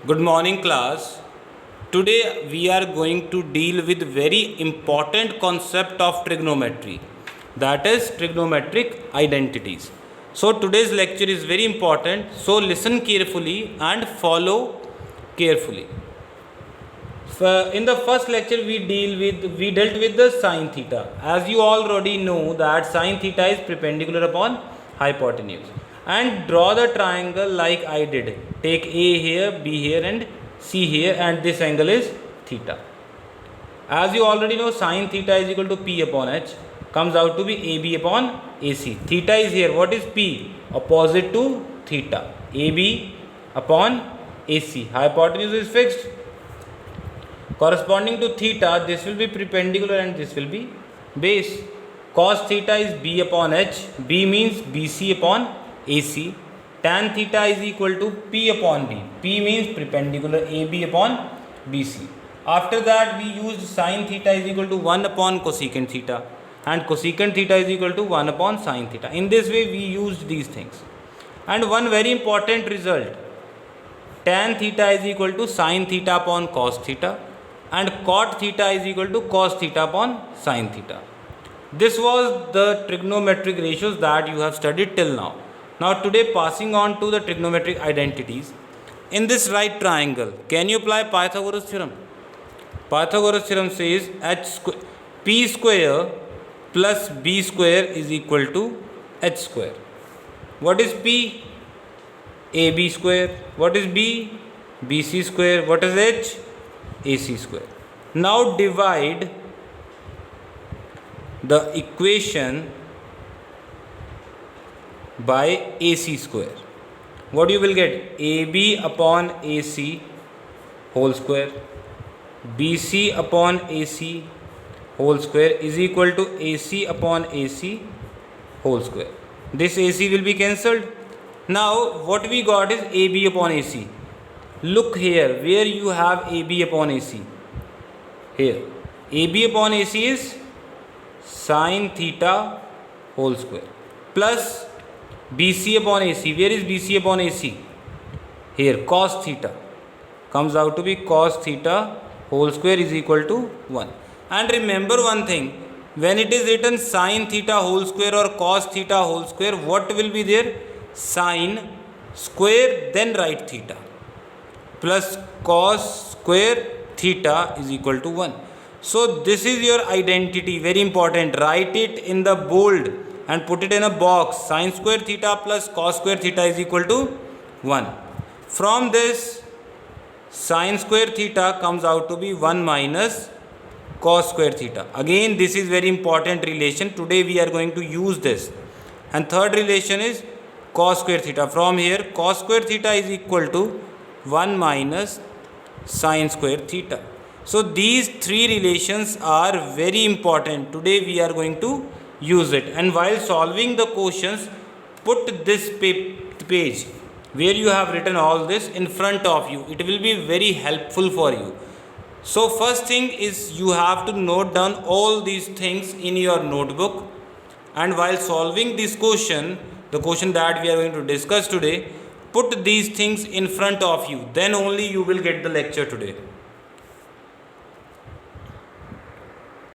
Good morning class. Today we are going to deal with very important concept of trigonometry, that is trigonometric identities. So today's lecture is very important, so listen carefully and follow carefully. In the first lecture we dealt with the sine theta. As you already know that sine theta is perpendicular upon hypotenuse, and draw the triangle like I did. Take A here, B here and C here, and this angle is theta. As you already know, sine theta is equal to P upon H, comes out to be AB upon AC. Theta is here. What is P? Opposite to theta. AB upon AC. Hypotenuse is fixed. Corresponding to theta, this will be perpendicular and this will be base. Cos theta is B upon H. B means BC upon AC. Tan theta is equal to P upon B. P means perpendicular AB upon BC. After that, we used sin theta is equal to 1 upon cosecant theta, and cosecant theta is equal to 1 upon sin theta. In this way, we used these things. And one very important result, tan theta is equal to sin theta upon cos theta, and cot theta is equal to cos theta upon sin theta. This was the trigonometric ratios that you have studied till now. Now today, passing on to the trigonometric identities. In this right triangle, can you apply Pythagoras theorem? Pythagoras theorem says P square plus B square is equal to H square. What is P? AB square. What is B? BC square. What is H? AC square. Now divide the equation by AC square. What you will get? AB upon AC whole square, BC upon AC whole square is equal to AC upon AC whole square. This AC will be cancelled. Now what we got is AB upon AC. Look here where you have AB upon AC. Here AB upon AC is sin theta whole square plus BC upon AC. Where is BC upon AC? Here cos theta, comes out to be cos theta whole square is equal to 1. And remember one thing, when it is written sin theta whole square or cos theta whole square, what will be there? Sin square then write theta plus cos square theta is equal to 1. So this is your identity, very important. Write it in the bold and put it in a box. Sin square theta plus cos square theta is equal to 1. From this, sin square theta comes out to be 1 minus cos square theta. Again, this is very important relation. Today we are going to use this. And third relation is cos square theta. From here, cos square theta is equal to 1 minus sin square theta. So these three relations are very important. Today we are going to use it. And while solving the questions, put this page where you have written all this in front of you. It will be very helpful for you. So first thing is you have to note down all these things in your notebook, and while solving this question, the question that we are going to discuss today, put these things in front of you. Then only you will get the lecture today.